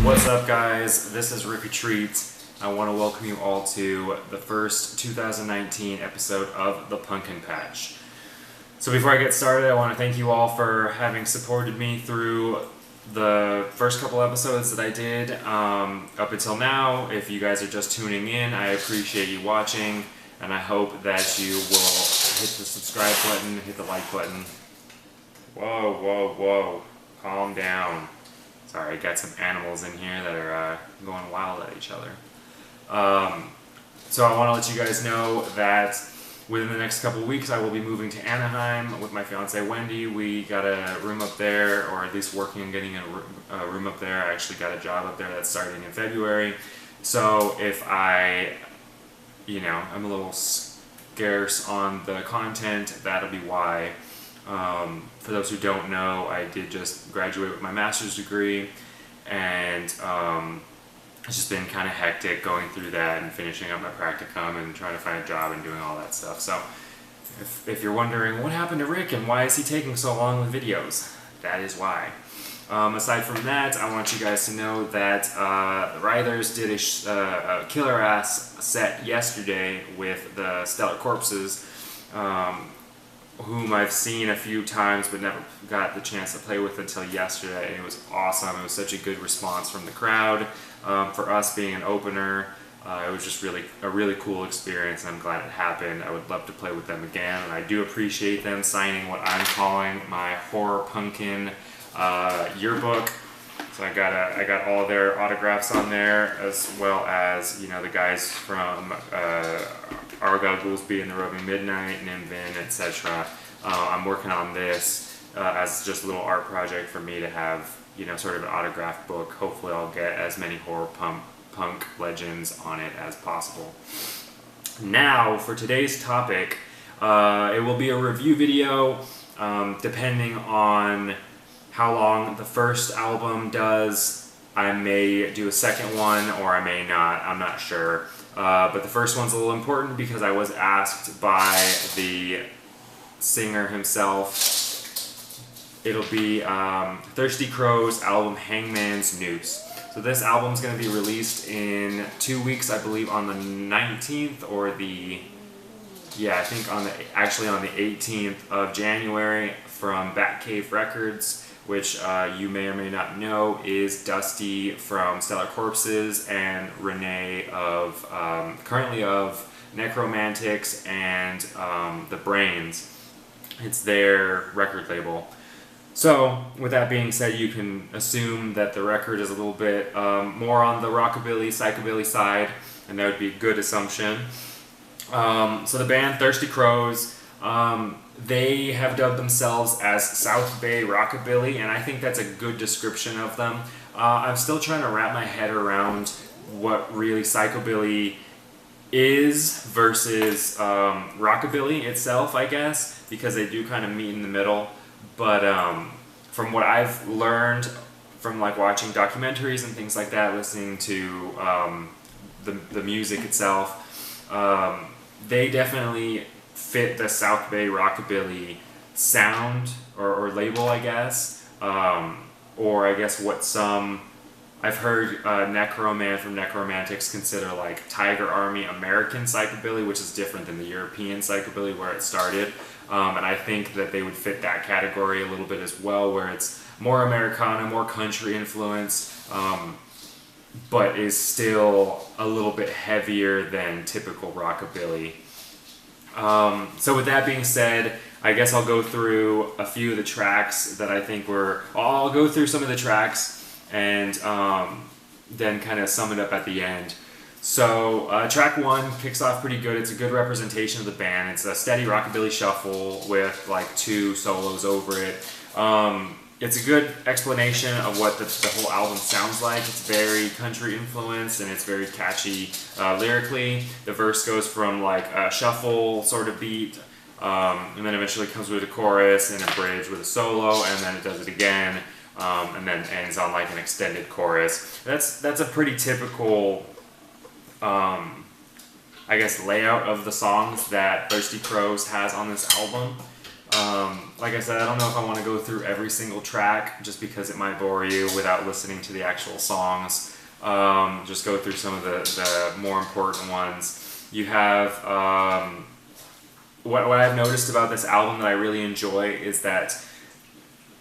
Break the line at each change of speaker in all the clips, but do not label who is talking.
What's up, guys? This is Rikk R Treat. I want to welcome you all to the first 2019 episode of The Pumpkin Patch. So before I get started, I want to thank you all for having supported me through the first couple episodes that I did up until now. If you guys are just tuning in, I appreciate you watching, and I hope that you will hit the subscribe button, hit the like button. Whoa, whoa, whoa. Calm down. Sorry, I got some animals in here that are going wild at each other. So I want to let you guys know that within the next couple of weeks I will be moving to Anaheim with my fiancée Wendy. We got a room up there, or at least working on getting a room up there. I actually got a job up there that's starting in February. So if I'm a little scarce on the content, that'll be why. For those who don't know, I did just graduate with my master's degree, and it's just been kind of hectic going through that and finishing up my practicum and trying to find a job and doing all that stuff. So if you're wondering what happened to Rick and why is he taking so long with videos, that is why. Aside from that, I want you guys to know that the Writhers did a killer ass set yesterday with the Stellar Corpses, whom I've seen a few times but never got the chance to play with until yesterday, and it was awesome. It was such a good response from the crowd. For us being an opener, it was just a really cool experience, and I'm glad it happened. I would love to play with them again, and I do appreciate them signing what I'm calling my Horror Pumpkin yearbook. So I got all their autographs on there, as well as the guys from Argyle Goolsby and the Roving Midnight, Nimvin, etc. I'm working on this as just a little art project for me to have, sort of an autograph book. Hopefully I'll get as many horror punk legends on it as possible. Now, for today's topic, it will be a review video, depending on how long the first album does. I may do a second one, or I may not. I'm not sure. But the first one's a little important because I was asked by the singer himself. It'll be Thirsty Crow's album Hangman's Noose. So this album's going to be released in 2 weeks, I believe, on the 19th or on the 18th of January from Batcave Records, which you may or may not know is Dusty from Stellar Corpses and Renee of currently of Necromantics and The Brains. It's their record label. So with that being said, you can assume that the record is a little bit more on the rockabilly, psychobilly side, and that would be a good assumption. So the band Thirsty Crows, they have dubbed themselves as South Bay Rockabilly, and I think that's a good description of them. I'm still trying to wrap my head around what really psychobilly is versus rockabilly itself, I guess, because they do kind of meet in the middle. But from what I've learned from watching documentaries and things like that, listening to the music itself, they definitely fit the South Bay Rockabilly sound or label, I guess, or I guess what some I've heard Necroman from Necromantics consider like Tiger Army American psychobilly, which is different than the European psychobilly where it started, and I think that they would fit that category a little bit as well, where it's more Americana, more country influence, but is still a little bit heavier than typical rockabilly. So with that being said, I guess I'll go through a few of the tracks that I think I'll go through some of the tracks and then kind of sum it up at the end. So track one kicks off pretty good. It's a good representation of the band. It's a steady rockabilly shuffle with like 2 solos over it. It's a good explanation of what the whole album sounds like. It's very country influenced and it's very catchy lyrically. The verse goes from like a shuffle sort of beat, and then eventually comes with a chorus and a bridge with a solo, and then it does it again, and then ends on like an extended chorus. That's a pretty typical I guess layout of the songs that Thirsty Crows has on this album. Like I said, I don't know if I want to go through every single track just because it might bore you without listening to the actual songs. Just go through some of the more important ones. You have, what I've noticed about this album that I really enjoy is that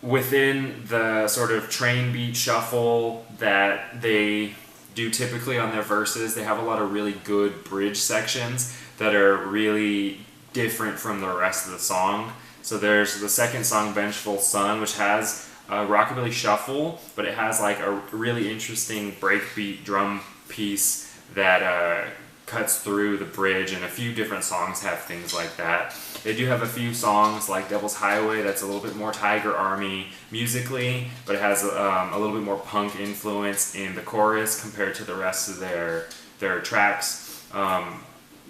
within the sort of train beat shuffle that they do typically on their verses, they have a lot of really good bridge sections that are really different from the rest of the song. So there's the second song, Vengeful Sun, which has a rockabilly shuffle, but it has like a really interesting breakbeat drum piece that cuts through the bridge, and a few different songs have things like that. They do have a few songs like Devil's Highway that's a little bit more Tiger Army musically, but it has a little bit more punk influence in the chorus compared to the rest of their tracks.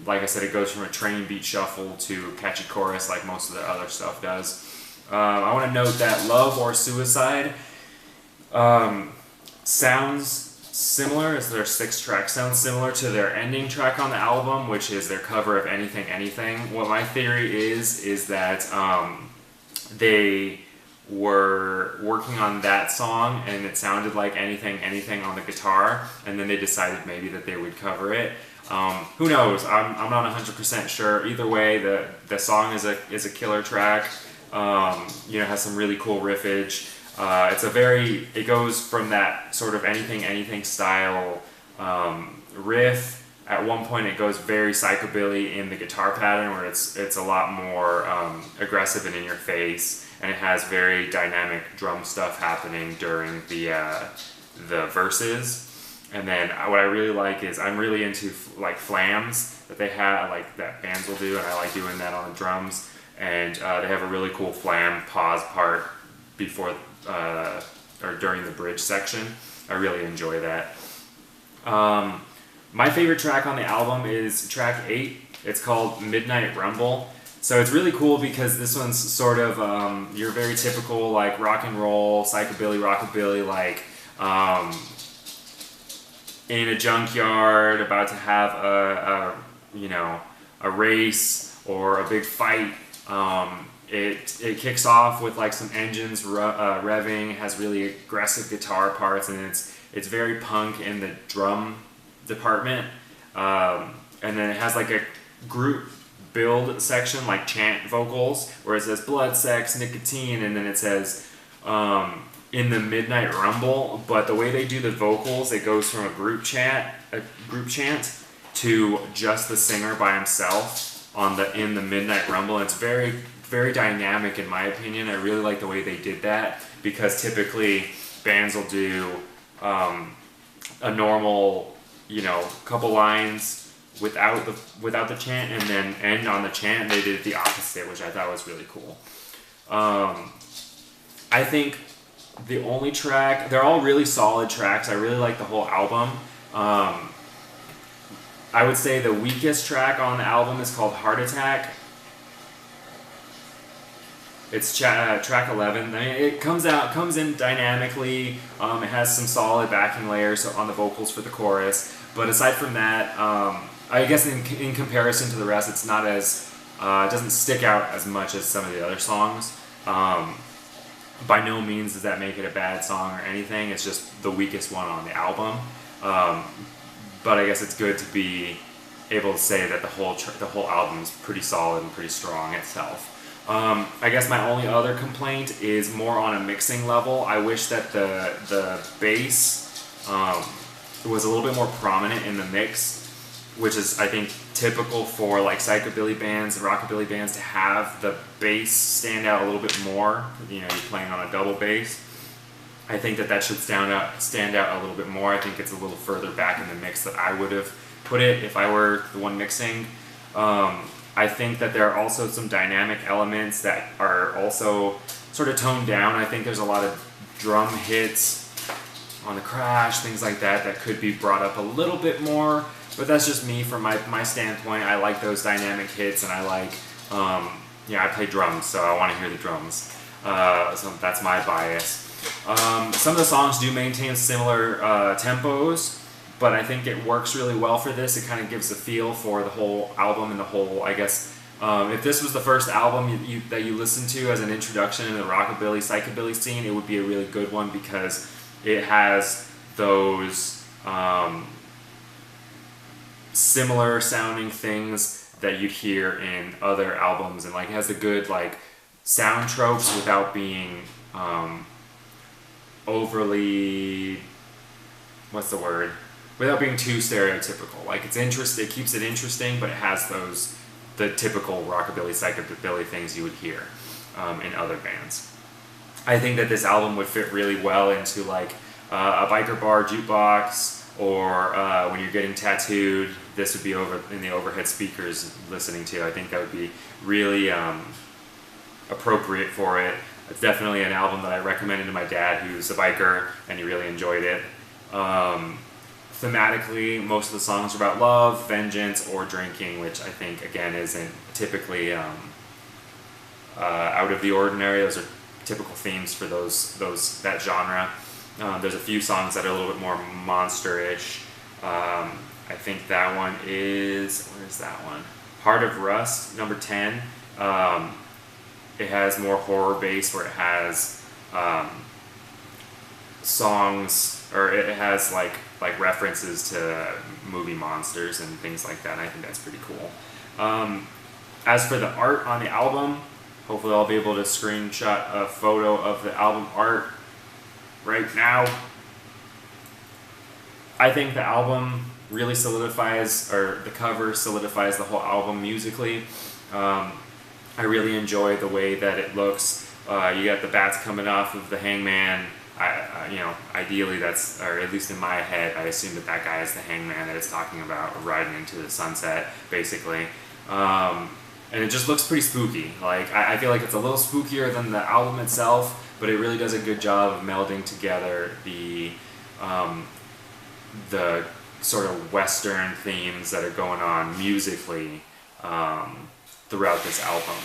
Like I said, it goes from a train beat shuffle to catchy chorus like most of the other stuff does. I want to note that Love or Suicide sounds similar, as their 6th track sounds similar to their ending track on the album, which is their cover of Anything Anything. What my theory is that they were working on that song and it sounded like Anything Anything on the guitar, and then they decided maybe that they would cover it. Who knows? I'm not 100% sure. Either way, the song is a killer track. Has some really cool riffage. It goes from that sort of Anything Anything style riff. At one point it goes very psychobilly in the guitar pattern, where it's a lot more aggressive and in your face, and it has very dynamic drum stuff happening during the verses. And then what I really like is I'm really into like flams that they have, like that bands will do, and I like doing that on the drums. And they have a really cool flam pause part before or during the bridge section. I really enjoy that. My favorite track on the album is track 8. It's called Midnight Rumble. So it's really cool because this one's sort of your very typical like rock and roll, psychobilly, rockabilly, like in a junkyard about to have a race or a big fight. It kicks off with like some engines revving, has really aggressive guitar parts, and it's very punk in the drum department. And then it has like a group build section, like chant vocals, where it says blood, sex, nicotine, and then it says in the Midnight Rumble. But the way they do the vocals, it goes from a group chant to just the singer by himself in the Midnight Rumble. And it's very, very dynamic in my opinion. I really like the way they did that, because typically bands will do a normal, couple lines without the chant and then end on the chant, and they did the opposite, which I thought was really cool. I think the only track, they're all really solid tracks. I really like the whole album. I would say the weakest track on the album is called Heart Attack. It's track 11. I mean, it comes in dynamically. It has some solid backing layers on the vocals for the chorus. But aside from that, I guess in comparison to the rest, it's not as it doesn't stick out as much as some of the other songs. By no means does that make it a bad song or anything. It's just the weakest one on the album. But I guess it's good to be able to say that the whole album is pretty solid and pretty strong itself. I guess my only other complaint is more on a mixing level. I wish that the bass was a little bit more prominent in the mix, which is, I think, typical for like psychobilly bands and rockabilly bands to have the bass stand out a little bit more. You're playing on a double bass. I think that should stand out a little bit more. I think it's a little further back in the mix that I would have put it if I were the one mixing. I think that there are also some dynamic elements that are also sort of toned down. I think there's a lot of drum hits on the crash, things like that could be brought up a little bit more. But that's just me from my standpoint. I like those dynamic hits, and I like, I play drums, so I want to hear the drums. So that's my bias. Some of the songs do maintain similar tempos, but I think it works really well for this. It kind of gives a feel for the whole album and the whole, I guess, If this was the first album that you listened to as an introduction in the rockabilly, psychobilly scene, it would be a really good one because it has those similar sounding things that you'd hear in other albums, and like it has the good like sound tropes without being overly, what's the word? Without being too stereotypical. Like it's interesting, it keeps it interesting, but it has the typical rockabilly, psychobilly things you would hear in other bands. I think that this album would fit really well into like a biker bar jukebox, or when you're getting tattooed, this would be over in the overhead speakers listening to. I think that would be really appropriate for it. It's definitely an album that I recommended to my dad, who's a biker, and he really enjoyed it. Thematically, most of the songs are about love, vengeance, or drinking, which I think, again, isn't typically out of the ordinary. Those are typical themes for that genre. There's a few songs that are a little bit more monster-ish. I think that one is, where's that one? Heart of Rust, number 10. It has more horror base, where it has songs, or it has like references to movie monsters and things like that, and I think that's pretty cool. As for the art on the album, hopefully I'll be able to screenshot a photo of the album art right now. I think the album really solidifies, or the cover solidifies the whole album musically. I really enjoy the way that it looks. You got the bats coming off of the Hangman. Ideally that's, or at least in my head, I assume that guy is the Hangman that it's talking about, riding into the sunset, basically. And it just looks pretty spooky. Like, I feel like it's a little spookier than the album itself, but it really does a good job of melding together the sort of Western themes that are going on musically throughout this album.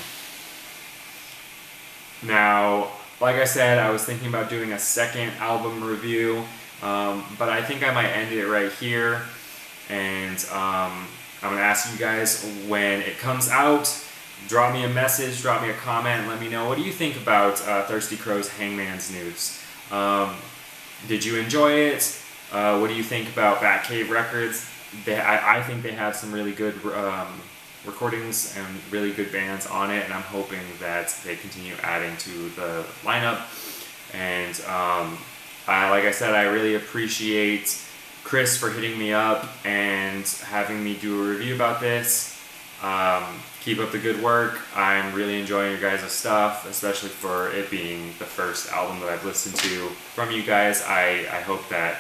Now, like I said, I was thinking about doing a second album review, but I think I might end it right here, and I'm going to ask you guys when it comes out, drop me a message, drop me a comment, let me know, what do you think about Thirsty Crow's Hangman's Noose? Did you enjoy it? What do you think about Batcave Records? I think they have some really good recordings and really good bands on it, and I'm hoping that they continue adding to the lineup. And like I said, I really appreciate Chris for hitting me up and having me do a review about this. Keep up the good work. I'm really enjoying your guys' stuff, especially for it being the first album that I've listened to from you guys. I hope that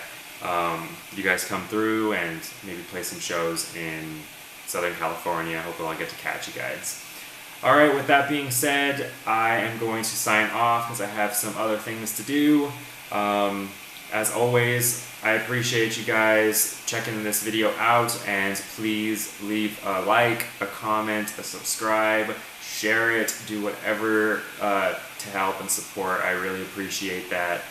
you guys come through and maybe play some shows in Southern California. I hope I'll get to catch you guys. Alright, with that being said, I am going to sign off because I have some other things to do. As always, I appreciate you guys checking this video out, and please leave a like, a comment, a subscribe, share it, do whatever to help and support. I really appreciate that.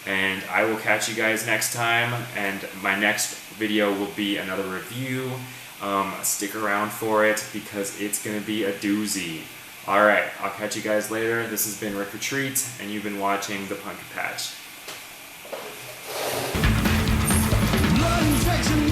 And I will catch you guys next time, and my next video will be another review. Stick around for it because it's going to be a doozy. Alright, I'll catch you guys later. This has been Rikk R Treat, and you've been watching The Pumpkin Patch. Blood infection.